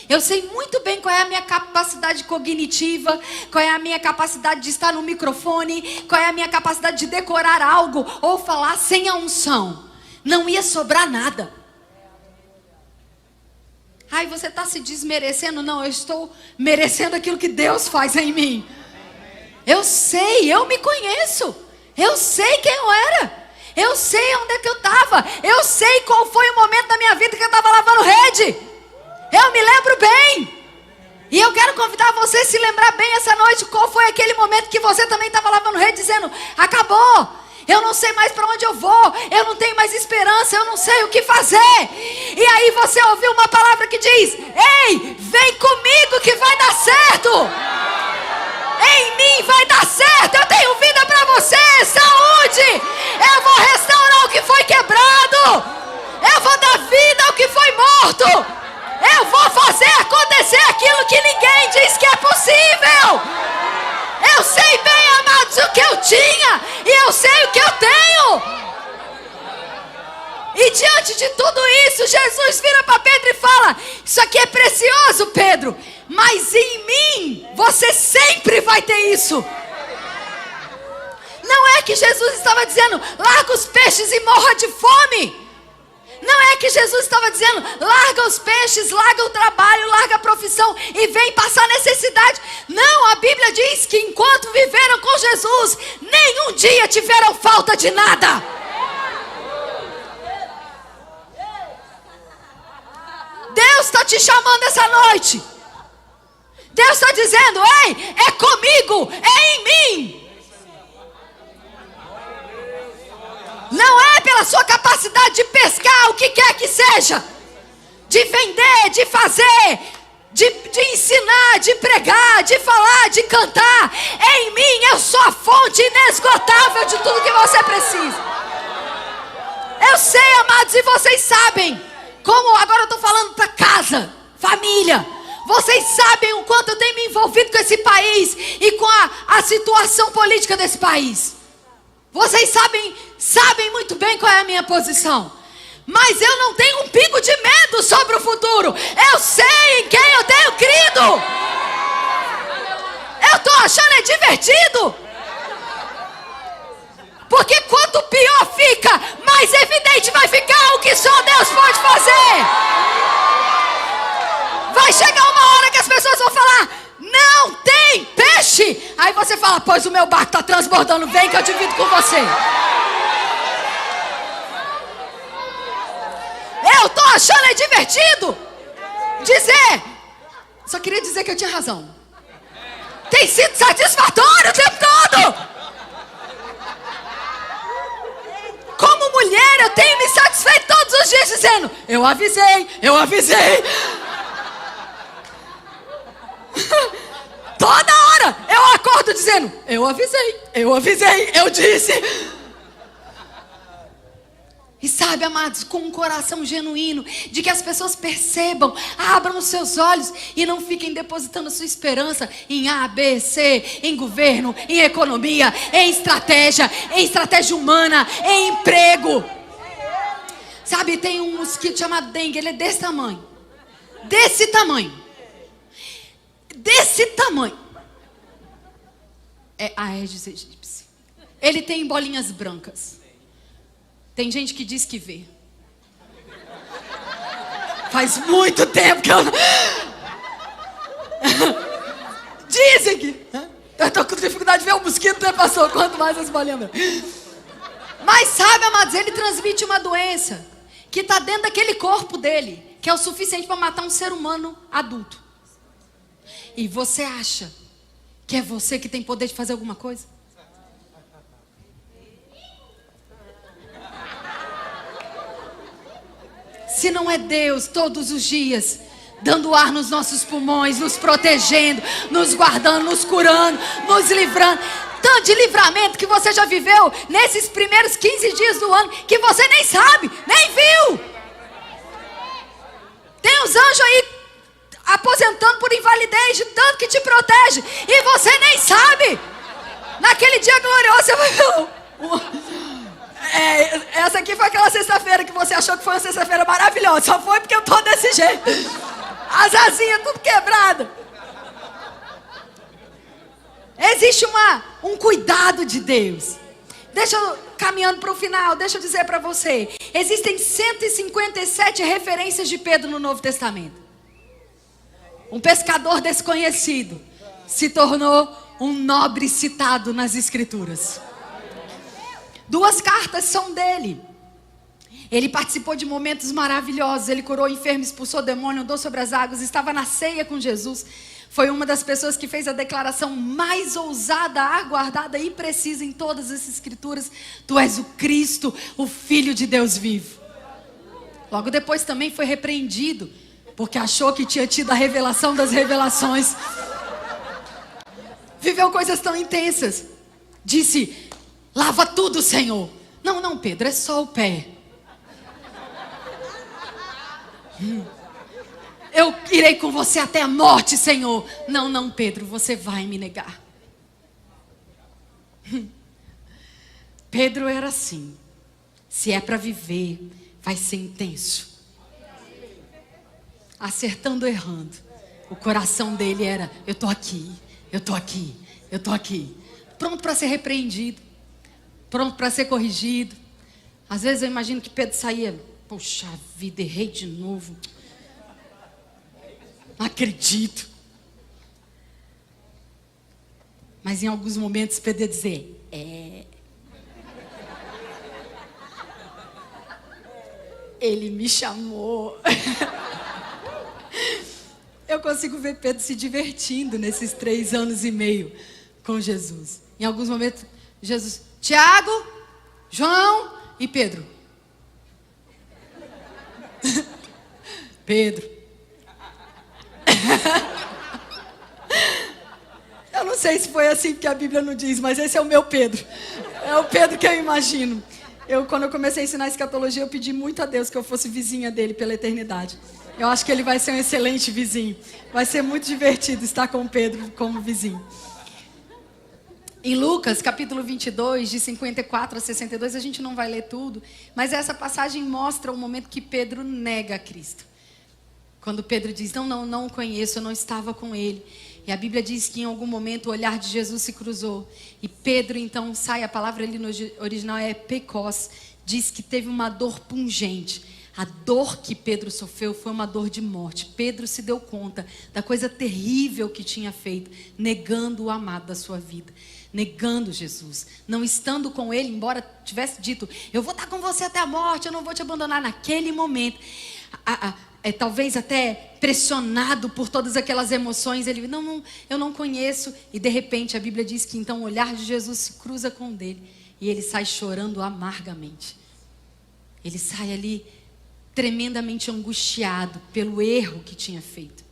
Eu sei muito bem qual é a minha capacidade cognitiva, qual é a minha capacidade de estar no microfone, qual é a minha capacidade de decorar algo ou falar sem a unção. Não ia sobrar nada. Ai, você está se desmerecendo? Não, eu estou merecendo aquilo que Deus faz em mim. Eu sei, eu me conheço. Eu sei quem eu era. Eu sei onde é que eu estava. Eu sei qual foi o momento da minha vida que eu estava lavando rede. Eu me lembro bem. E eu quero convidar você a se lembrar bem essa noite. Qual foi aquele momento que você também estava lavando rede dizendo: acabou. Eu não sei mais para onde eu vou. Eu não tenho mais esperança. Eu não sei o que fazer. E aí você ouviu uma palavra que diz: ei, vem comigo que vai dar certo. Em mim vai dar certo. Eu tenho vida para você, saúde. Eu vou restaurar o que foi quebrado. Eu vou dar vida ao que foi morto. Eu vou fazer acontecer aquilo que ninguém diz que é possível. Eu sei bem, amados, o que eu tinha. E eu sei o que eu tenho. E diante de tudo isso, Jesus vira para Pedro e fala: isso aqui é precioso, Pedro, mas em mim você sempre vai ter isso. Não é que Jesus estava dizendo: larga os peixes e morra de fome. Não é que Jesus estava dizendo: larga os peixes, larga o trabalho, larga a profissão e vem passar necessidade. Não, a Bíblia diz que enquanto viveram com Jesus, nenhum dia tiveram falta de nada. Deus está te chamando essa noite. Deus está dizendo: ei, é comigo, é em mim. Não é pela sua capacidade de pescar o que quer que seja, de vender, de fazer, de ensinar, de pregar, de falar, de cantar. Em mim eu sou a fonte inesgotável de tudo que você precisa. Eu sei, amados, e vocês sabem, como agora eu estou falando para casa, família. Vocês sabem o quanto eu tenho me envolvido com esse país e com a situação política desse país. Vocês sabem muito bem qual é a minha posição. Mas eu não tenho um pingo de medo sobre o futuro. Eu sei em quem eu tenho crido. Eu estou achando é divertido. Porque quanto pior fica, mais evidente vai ficar o que só Deus pode fazer. Vai chegar uma hora que as pessoas vão falar: não tem peixe. Aí você fala: pois o meu barco está transbordando, vem que eu divido com você. Eu estou achando é divertido dizer. Só queria dizer que eu tinha razão. Tem sido satisfatório o tempo todo. Como mulher eu tenho me satisfeito todos os dias dizendo: eu avisei. Toda hora eu acordo dizendo: eu avisei, eu disse. E sabe, amados, com um coração genuíno, de que as pessoas percebam, abram os seus olhos e não fiquem depositando sua esperança em A, B, C, em governo, em economia, em estratégia humana, em emprego. Sabe, tem um mosquito chamado dengue, ele é desse tamanho. Desse tamanho. É a Aedes aegypti. Ele tem bolinhas brancas. Tem gente que diz que vê. Faz muito tempo que eu não... Dizem que... Eu estou com dificuldade de ver o mosquito, já passou. Quanto mais as bolinhas brancas. Mas sabe, amados, ele transmite uma doença que está dentro daquele corpo dele. que é o suficiente para matar um ser humano adulto. E você acha que é você que tem poder de fazer alguma coisa? Se não é Deus todos os dias dando ar nos nossos pulmões, nos protegendo, nos guardando, nos curando, nos livrando. Tanto de livramento que você já viveu nesses primeiros 15 dias do ano que você nem sabe, nem viu. Tem os anjos aí aposentando por invalidez de tanto que te protege e você nem sabe. Naquele dia glorioso você vai ver. Essa aqui foi aquela sexta-feira que você achou que foi uma sexta-feira maravilhosa. Só foi porque eu tô desse jeito. As asinhas tudo quebradas. Existe um cuidado de Deus. Deixa eu, caminhando para o final, deixa eu dizer para você. Existem 157 referências de Pedro no Novo Testamento. Um pescador desconhecido se tornou um nobre citado nas Escrituras. 2 cartas são dele. Ele participou de momentos maravilhosos. Ele curou enfermos, expulsou demônio, andou sobre as águas, estava na ceia com Jesus. Foi uma das pessoas que fez a declaração mais ousada, aguardada e precisa em todas as Escrituras. Tu és o Cristo, o Filho de Deus vivo. Logo depois também foi repreendido, porque achou que tinha tido a revelação das revelações. Viveu coisas tão intensas. Disse: lava tudo, Senhor. Não, Pedro, é só o pé. Eu irei com você até a morte, Senhor. Não, Pedro, você vai me negar. Pedro era assim. Se é para viver, vai ser intenso. Acertando ou errando. O coração dele era: eu tô aqui, eu tô aqui, eu tô aqui. Pronto para ser repreendido. Pronto para ser corrigido. Às vezes eu imagino que Pedro saía: puxa vida, errei de novo. Não acredito. Mas em alguns momentos Pedro ia dizer: ele me chamou. Eu consigo ver Pedro se divertindo nesses 3 anos e meio com Jesus. Em alguns momentos, Jesus: Tiago, João e Pedro. Pedro. Eu não sei se foi assim, porque a Bíblia não diz, mas esse é o meu Pedro. É o Pedro que eu imagino. Quando eu comecei a ensinar escatologia, eu pedi muito a Deus que eu fosse vizinha dele pela eternidade. Eu acho que ele vai ser um excelente vizinho. Vai ser muito divertido estar com o Pedro como vizinho. Em Lucas, capítulo 22, de 54 a 62, a gente não vai ler tudo, mas essa passagem mostra o momento que Pedro nega a Cristo. Quando Pedro diz: não o conheço, eu não estava com ele. E a Bíblia diz que em algum momento o olhar de Jesus se cruzou. E Pedro então sai, a palavra ali no original é pekos, diz que teve uma dor pungente. A dor que Pedro sofreu foi uma dor de morte. Pedro se deu conta da coisa terrível que tinha feito, negando o amado da sua vida. Negando Jesus, não estando com ele, embora tivesse dito: eu vou estar com você até a morte, eu não vou te abandonar. Naquele momento, talvez até pressionado por todas aquelas emoções, ele: não, eu não conheço. E de repente a Bíblia diz que então o olhar de Jesus se cruza com o dele e ele sai chorando amargamente. Ele sai ali tremendamente angustiado pelo erro que tinha feito.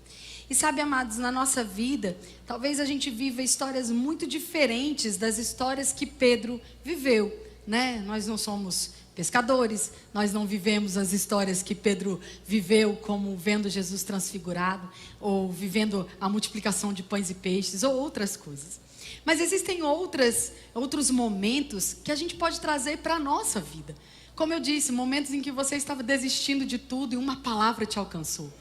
E sabe, amados, na nossa vida, talvez a gente viva histórias muito diferentes das histórias que Pedro viveu, né? Nós não somos pescadores, nós não vivemos as histórias que Pedro viveu, como vendo Jesus transfigurado, ou vivendo a multiplicação de pães e peixes, ou outras coisas. Mas existem outros momentos que a gente pode trazer para a nossa vida. Como eu disse, momentos em que você estava desistindo de tudo e uma palavra te alcançou.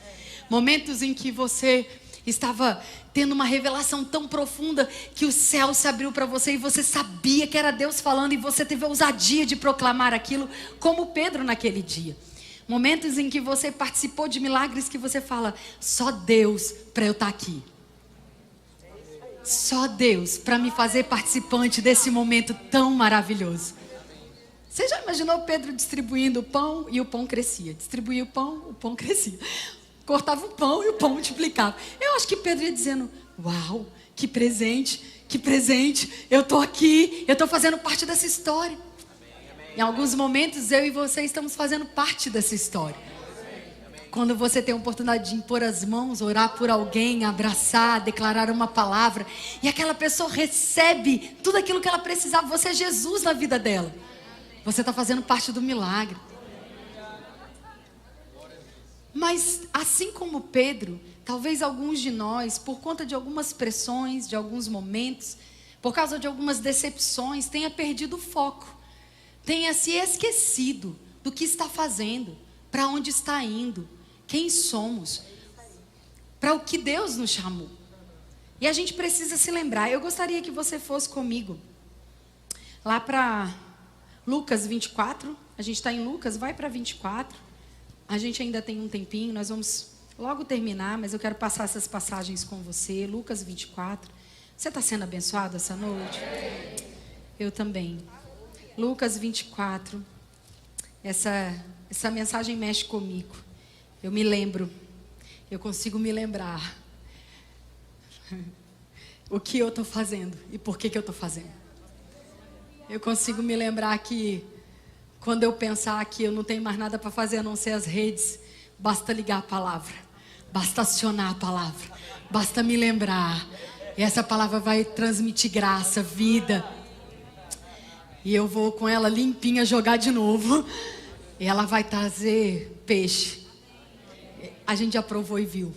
Momentos em que você estava tendo uma revelação tão profunda que o céu se abriu para você e você sabia que era Deus falando e você teve a ousadia de proclamar aquilo, como Pedro naquele dia. Momentos em que você participou de milagres que você fala: só Deus para eu estar aqui. Só Deus para me fazer participante desse momento tão maravilhoso. Você já imaginou Pedro distribuindo o pão e o pão crescia? Distribuía o pão crescia. Cortava o pão e o pão multiplicava. Eu acho que Pedro ia dizendo, uau, que presente, eu estou aqui, eu estou fazendo parte dessa história. Em alguns momentos eu e você estamos fazendo parte dessa história. Quando você tem a oportunidade de impor as mãos, orar por alguém, abraçar, declarar uma palavra, e aquela pessoa recebe tudo aquilo que ela precisava, você é Jesus na vida dela. Você está fazendo parte do milagre. Mas assim como Pedro, talvez alguns de nós, por conta de algumas pressões, de alguns momentos, por causa de algumas decepções, tenha perdido o foco. Tenha se esquecido do que está fazendo, para onde está indo, quem somos, para o que Deus nos chamou. E a gente precisa se lembrar. Eu gostaria que você fosse comigo lá para Lucas 24. A gente está em Lucas, vai para 24. A gente ainda tem um tempinho, nós vamos logo terminar, mas eu quero passar essas passagens com você. Lucas 24. Você está sendo abençoado essa noite? Eu também. Lucas 24. Essa mensagem mexe comigo. Eu me lembro, eu consigo me lembrar o que eu estou fazendo e por que eu estou fazendo. Eu consigo me lembrar que quando eu pensar que eu não tenho mais nada para fazer a não ser as redes, basta ligar a palavra, basta acionar a palavra, basta me lembrar. E essa palavra vai transmitir graça, vida. E eu vou com ela limpinha jogar de novo. E ela vai trazer peixe. A gente já provou e viu.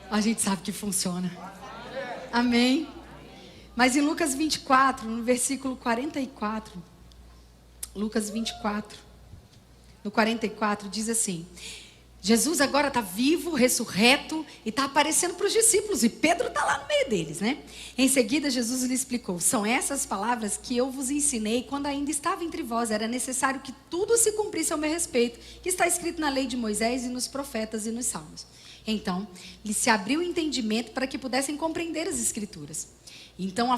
A gente sabe que funciona. Amém? Mas em Lucas 24, no versículo 44, Lucas 24, no 44, diz assim: Jesus agora está vivo, ressurreto, e está aparecendo para os discípulos, e Pedro está lá no meio deles, né? Em seguida, Jesus lhe explicou: são essas palavras que eu vos ensinei quando ainda estava entre vós. Era necessário que tudo se cumprisse ao meu respeito, que está escrito na lei de Moisés e nos profetas e nos salmos. Então, lhe se abriu o entendimento para que pudessem compreender as escrituras. Então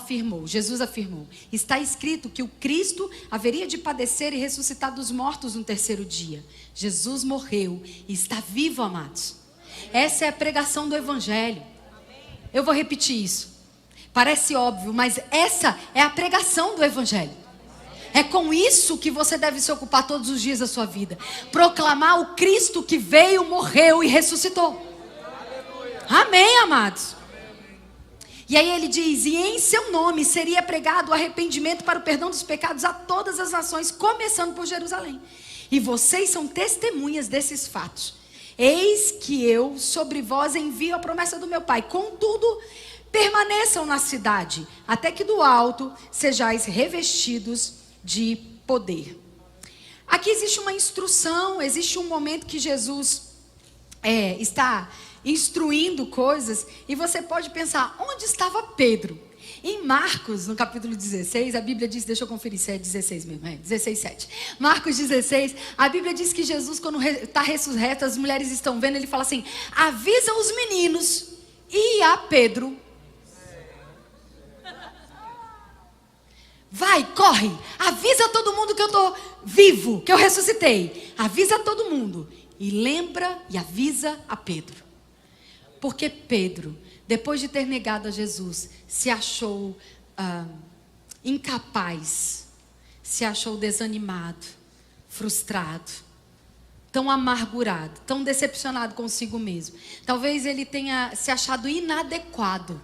Jesus afirmou: está escrito que o Cristo haveria de padecer e ressuscitar dos mortos no terceiro dia. Jesus morreu e está vivo, amados. Essa é a pregação do Evangelho. Eu vou repetir isso. Parece óbvio, mas essa é a pregação do Evangelho. É com isso que você deve se ocupar todos os dias da sua vida. Proclamar o Cristo que veio, morreu e ressuscitou. Amém, amados? E aí ele diz: e em seu nome seria pregado o arrependimento para o perdão dos pecados a todas as nações, começando por Jerusalém. E vocês são testemunhas desses fatos. Eis que eu sobre vós envio a promessa do meu Pai. Contudo, permaneçam na cidade, até que do alto sejais revestidos de poder. Aqui existe uma instrução, existe um momento que Jesus está instruindo coisas, e você pode pensar: onde estava Pedro? Em Marcos, no capítulo 16, a Bíblia diz, deixa eu conferir se é 16 mesmo, 16:7. Marcos 16, a Bíblia diz que Jesus, quando está ressurreto, as mulheres estão vendo, ele fala assim: avisa os meninos e a Pedro. Vai, corre, avisa todo mundo que eu estou vivo, que eu ressuscitei. Avisa todo mundo. E lembra e avisa a Pedro. Porque Pedro, depois de ter negado a Jesus, se achou incapaz, se achou desanimado, frustrado, tão amargurado, tão decepcionado consigo mesmo. Talvez ele tenha se achado inadequado.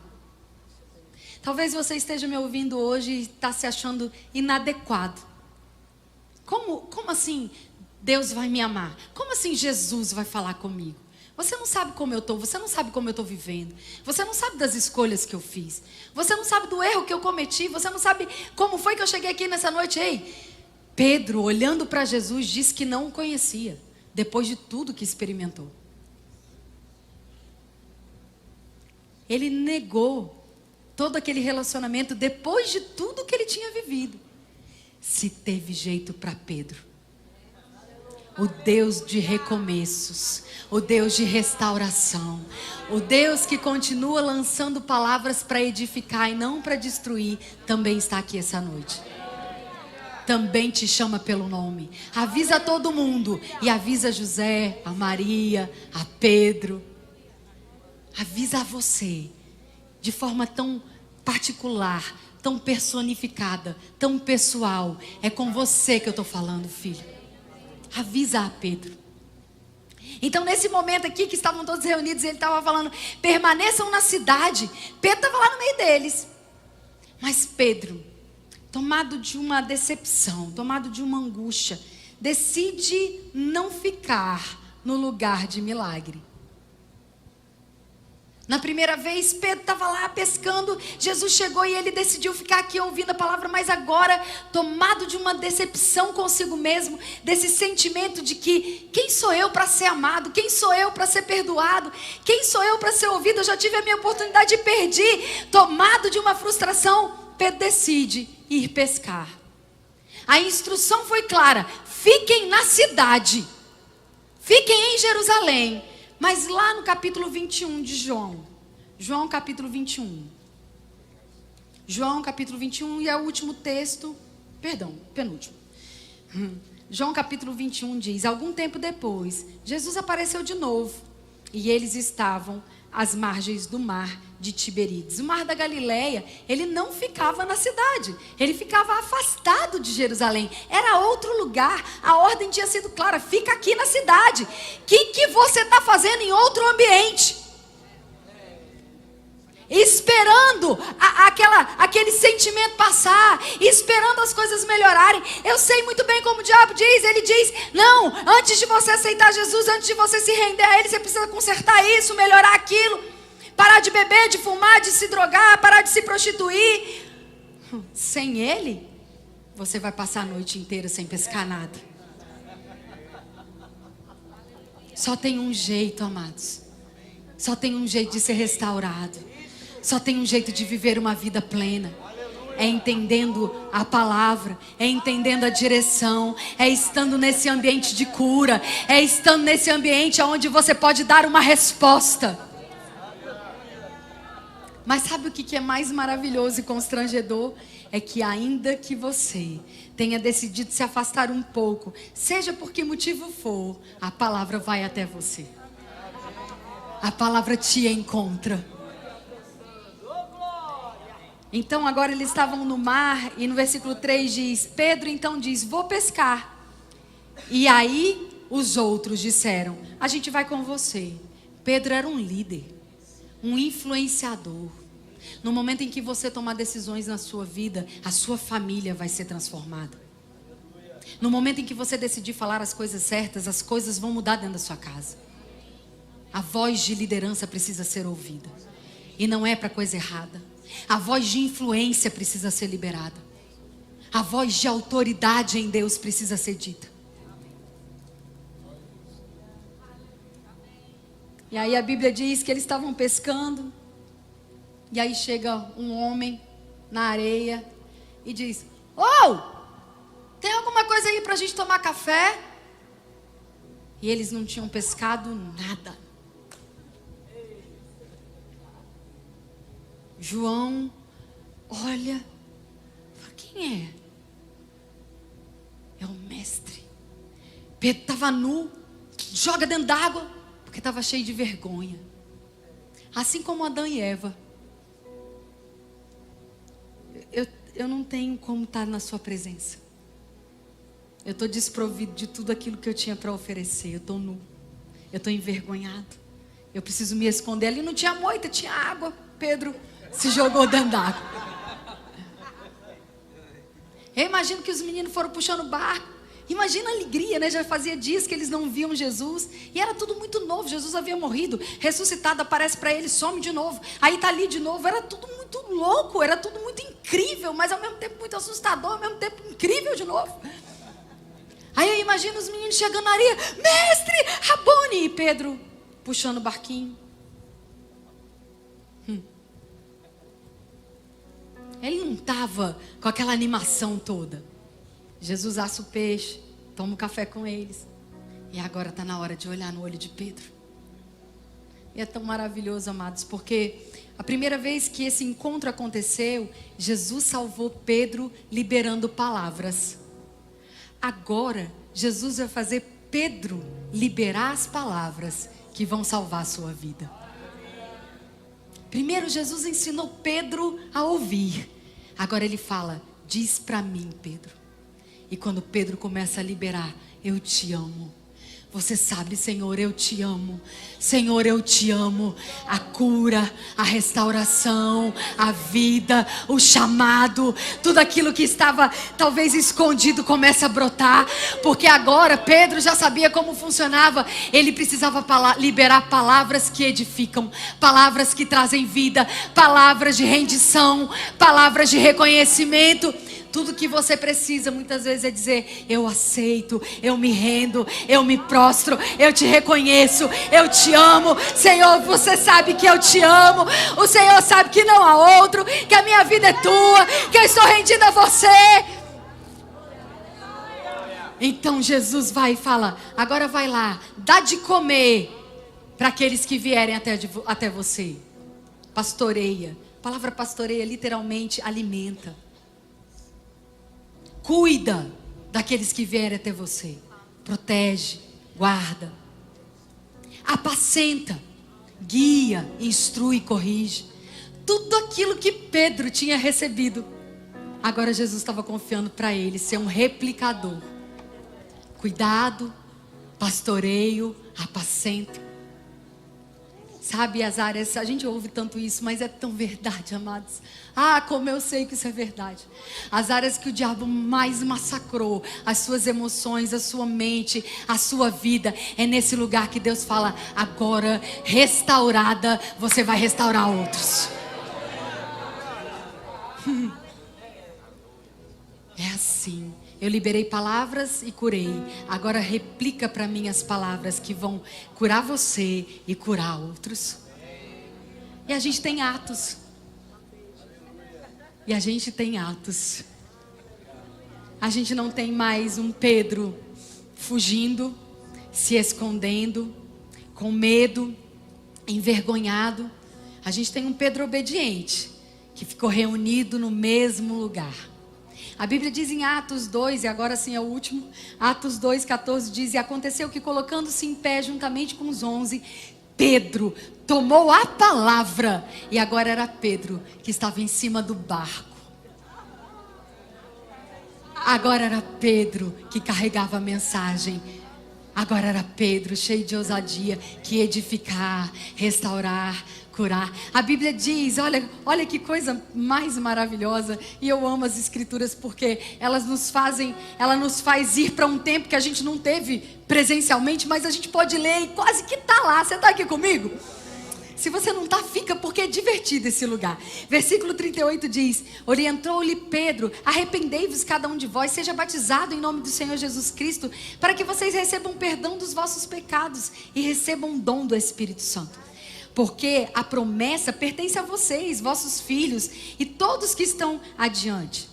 Talvez você esteja me ouvindo hoje e está se achando inadequado. Como assim Deus vai me amar? Como assim Jesus vai falar comigo? Você não sabe como eu estou, você não sabe como eu estou vivendo. Você não sabe das escolhas que eu fiz. Você não sabe do erro que eu cometi. Você não sabe como foi que eu cheguei aqui nessa noite. Ei, Pedro, olhando para Jesus, disse que não o conhecia, depois de tudo que experimentou. Ele negou todo aquele relacionamento depois de tudo que ele tinha vivido. Se teve jeito para Pedro. O Deus de recomeços, o Deus de restauração, o Deus que continua lançando palavras para edificar e não para destruir, também está aqui essa noite. também te chama pelo nome. Avisa todo mundo. E avisa José, a Maria, a Pedro. Avisa a você. De forma tão particular, tão personificada, tão pessoal. É com você que eu estou falando, filho. Avisa a Pedro. Então nesse momento aqui que estavam todos reunidos, ele estava falando, permaneçam na cidade. Pedro estava lá no meio deles. Mas Pedro, tomado de uma decepção, tomado de uma angústia, decide não ficar no lugar de milagre. Na primeira vez, Pedro estava lá pescando, Jesus chegou e ele decidiu ficar aqui ouvindo a palavra, mas agora, tomado de uma decepção consigo mesmo, desse sentimento de que, quem sou eu para ser amado? Quem sou eu para ser perdoado? Quem sou eu para ser ouvido? Eu já tive a minha oportunidade e perdi. Tomado de uma frustração, Pedro decide ir pescar. A instrução foi clara, fiquem na cidade, fiquem em Jerusalém. Mas lá no capítulo 21 de João capítulo 21. João capítulo 21 e é o último texto, penúltimo. João capítulo 21 diz, algum tempo depois, Jesus apareceu de novo e eles estavam às margens do mar de Tiberíades. O mar da Galileia, ele não ficava na cidade, ele ficava afastado de Jerusalém, era outro lugar, a ordem tinha sido clara, fica aqui na cidade. O que você está fazendo em outro ambiente? Esperando aquele sentimento passar, esperando as coisas melhorarem. Eu sei muito bem como o diabo diz. Ele diz, não, antes de você aceitar Jesus, antes de você se render a Ele, você precisa consertar isso, melhorar aquilo, parar de beber, de fumar, de se drogar, parar de se prostituir. Sem Ele, você vai passar a noite inteira sem pescar nada. Só tem um jeito, amados. Só tem um jeito de ser restaurado. Só tem um jeito de viver uma vida plena. É entendendo a palavra, é entendendo a direção, é estando nesse ambiente de cura, é estando nesse ambiente onde você pode dar uma resposta. Mas sabe o que é mais maravilhoso e constrangedor? É que ainda que você tenha decidido se afastar um pouco, seja por que motivo for, a palavra vai até você. A palavra te encontra. Então agora eles estavam no mar e no versículo 3 diz, Pedro então diz, vou pescar. E aí os outros disseram, a gente vai com você. Pedro era um líder, um influenciador. No momento em que você tomar decisões na sua vida, a sua família vai ser transformada. No momento em que você decidir falar as coisas certas, as coisas vão mudar dentro da sua casa. A voz de liderança precisa ser ouvida. E não é para coisa errada. A voz de influência precisa ser liberada. A voz de autoridade em Deus precisa ser dita. E aí a Bíblia diz que eles estavam pescando. E aí chega um homem na areia e diz, tem alguma coisa aí para a gente tomar café? E eles não tinham pescado nada. João olha, fala, quem é? É o mestre. Pedro estava nu, joga dentro d'água, porque estava cheio de vergonha. Assim como Adão e Eva. Eu não tenho como estar na sua presença. Eu estou desprovido de tudo aquilo que eu tinha para oferecer. Eu estou nu, eu estou envergonhado. Eu preciso me esconder. Ali não tinha moita, tinha água. Pedro se jogou dentro d'água. Eu imagino que os meninos foram puxando o barco. Imagina a alegria, né? Já fazia dias que eles não viam Jesus. E era tudo muito novo. Jesus havia morrido, ressuscitado, aparece para eles, some de novo. Aí está ali de novo. Era tudo muito louco, era tudo muito incrível, mas ao mesmo tempo muito assustador, ao mesmo tempo incrível de novo. Aí eu imagino os meninos chegando na areia. Mestre, Rabone! E Pedro puxando o barquinho. Ele não estava com aquela animação toda. Jesus assa o peixe, toma o café com eles. E agora está na hora de olhar no olho de Pedro. E é tão maravilhoso, amados, porque a primeira vez que esse encontro aconteceu, Jesus salvou Pedro liberando palavras. Agora, Jesus vai fazer Pedro liberar as palavras que vão salvar a sua vida. Primeiro, Jesus ensinou Pedro a ouvir. Agora ele fala, diz para mim, Pedro. E quando Pedro começa a liberar, eu te amo. Você sabe, Senhor, eu te amo. Senhor, eu te amo. A cura, a restauração, a vida, o chamado, tudo aquilo que estava talvez escondido começa a brotar. Porque agora Pedro já sabia como funcionava. Ele precisava liberar palavras que edificam, palavras que trazem vida, palavras de rendição, palavras de reconhecimento. Tudo que você precisa muitas vezes é dizer, eu aceito, eu me rendo, eu me prostro, eu te reconheço, eu te amo. Senhor, você sabe que eu te amo. O Senhor sabe que não há outro, que a minha vida é tua, que eu estou rendida a você. Então Jesus vai e fala, agora vai lá, dá de comer para aqueles que vierem até você. Pastoreia. A palavra pastoreia literalmente alimenta. Cuida daqueles que vierem até você. Protege, guarda. Apacenta, guia, instrui e corrige. Tudo aquilo que Pedro tinha recebido. Agora Jesus estava confiando para ele ser um replicador. Cuidado, pastoreio, apacenta. Sabe as áreas, a gente ouve tanto isso, mas é tão verdade, amados. Ah, como eu sei que isso é verdade. As áreas que o diabo mais massacrou, as suas emoções, a sua mente, a sua vida, é nesse lugar que Deus fala, agora restaurada, você vai restaurar outros. É assim. Eu liberei palavras e curei. Agora replica para mim as palavras que vão curar você e curar outros. E a gente tem atos. E a gente tem atos. A gente não tem mais um Pedro fugindo, se escondendo, com medo, envergonhado. A gente tem um Pedro obediente, que ficou reunido no mesmo lugar. A Bíblia diz em Atos 2, e agora sim é o último, Atos 2, 14 diz, e aconteceu que colocando-se em pé juntamente com os 11, Pedro tomou a palavra, e agora era Pedro que estava em cima do barco. Agora era Pedro que carregava a mensagem. Agora era Pedro, cheio de ousadia, que ia edificar, restaurar, curar. A Bíblia diz, olha que coisa mais maravilhosa. E eu amo as escrituras porque ela nos faz ir para um tempo que a gente não teve presencialmente, mas a gente pode ler e quase que está lá. Você está aqui comigo? Se você não está, fica, porque é divertido esse lugar. Versículo 38 diz, orientou-lhe Pedro, arrependei-vos cada um de vós, seja batizado em nome do Senhor Jesus Cristo, para que vocês recebam perdão dos vossos pecados e recebam o dom do Espírito Santo. Porque a promessa pertence a vocês, vossos filhos e todos que estão adiante.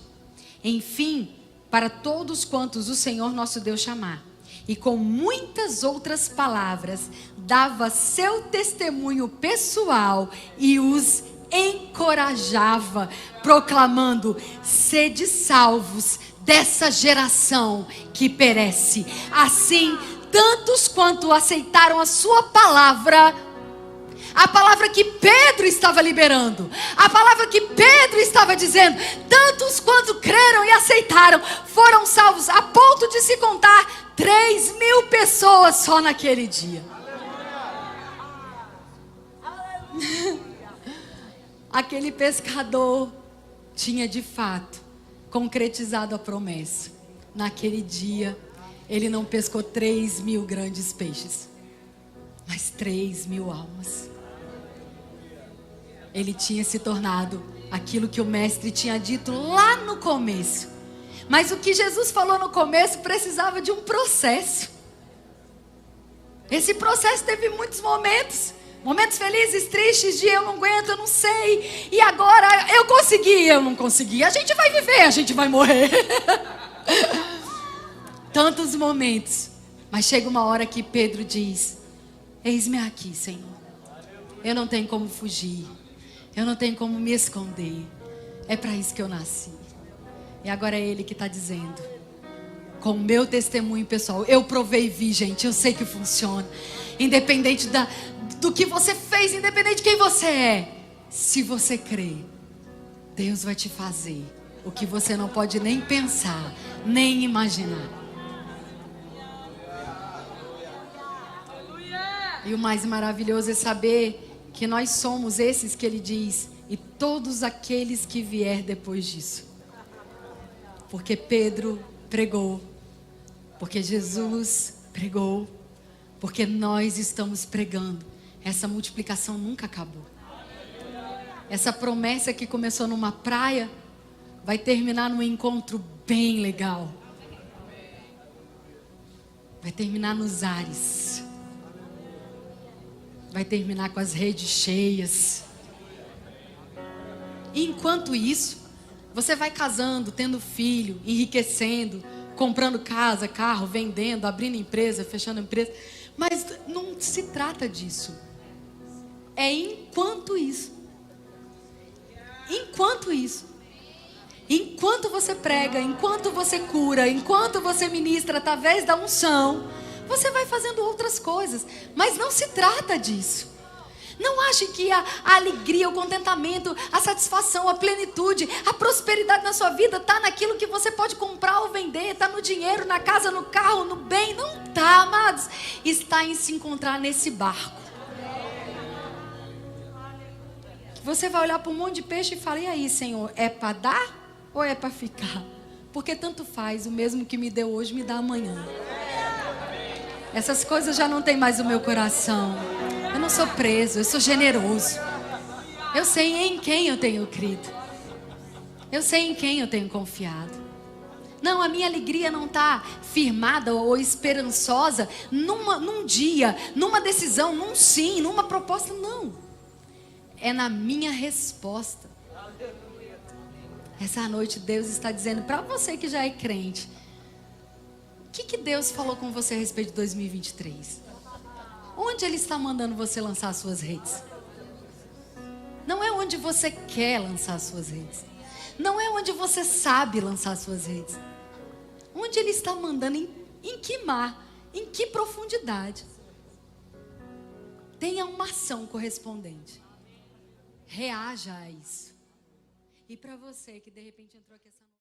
Enfim, para todos quantos o Senhor nosso Deus chamar. E com muitas outras palavras, dava seu testemunho pessoal e os encorajava, proclamando, sede salvos dessa geração que perece. Assim, tantos quanto aceitaram a sua palavra, a palavra que Pedro estava liberando, a palavra que Pedro estava dizendo, tantos quanto creram e aceitaram, foram salvos, a ponto de se contar 3.000 pessoas só naquele dia. Aquele pescador tinha de fato concretizado a promessa. Naquele dia, ele não pescou 3.000 grandes peixes, mas 3.000 almas. Ele tinha se tornado aquilo que o mestre tinha dito lá no começo. Mas o que Jesus falou no começo precisava de um processo. Esse processo teve muitos momentos. Momentos felizes, tristes, de eu não aguento, eu não sei. E agora eu consegui, eu não consegui. A gente vai viver, a gente vai morrer. Tantos momentos. Mas chega uma hora que Pedro diz, eis-me aqui, Senhor. Eu não tenho como fugir. Eu não tenho como me esconder. É para isso que eu nasci. E agora é Ele que está dizendo, com o meu testemunho pessoal. Eu provei e vi, gente, eu sei que funciona. Independente do que você fez, independente de quem você é. Se você crer, Deus vai te fazer o que você não pode nem pensar, nem imaginar. E o mais maravilhoso é saber que nós somos esses que ele diz, e todos aqueles que vier depois disso. Porque Pedro pregou, porque Jesus pregou, porque nós estamos pregando. Essa multiplicação nunca acabou. Essa promessa que começou numa praia vai terminar num encontro bem legal. Vai terminar nos ares. Vai terminar com as redes cheias. E enquanto isso, você vai casando, tendo filho, enriquecendo, comprando casa, carro, vendendo, abrindo empresa, fechando empresa. Mas não se trata disso. É enquanto isso. Enquanto isso. Enquanto você prega, enquanto você cura, enquanto você ministra através da unção, você vai fazendo outras coisas. Mas não se trata disso. Não ache que a alegria, o contentamento, a satisfação, a plenitude, a prosperidade na sua vida está naquilo que você pode comprar ou vender, está no dinheiro, na casa, no carro, no bem. Não está, amados. Está em se encontrar nesse barco. Você vai olhar para um monte de peixe e fala, e aí, Senhor, é para dar ou é para ficar? Porque tanto faz, o mesmo que me deu hoje me dá amanhã. Essas coisas já não tem mais o meu coração. Eu não sou preso, eu sou generoso. Eu sei em quem eu tenho crido. Eu sei em quem eu tenho confiado. Não, a minha alegria não está firmada ou esperançosa num dia, numa decisão, num sim, numa proposta, não. É na minha resposta. Essa noite Deus está dizendo para você que já é crente. O que Deus falou com você a respeito de 2023? Onde Ele está mandando você lançar as suas redes? Não é onde você quer lançar as suas redes. Não é onde você sabe lançar as suas redes. Onde Ele está mandando, em que mar, em que profundidade. Tenha uma ação correspondente. Reaja a isso. E para você que de repente entrou aqui essa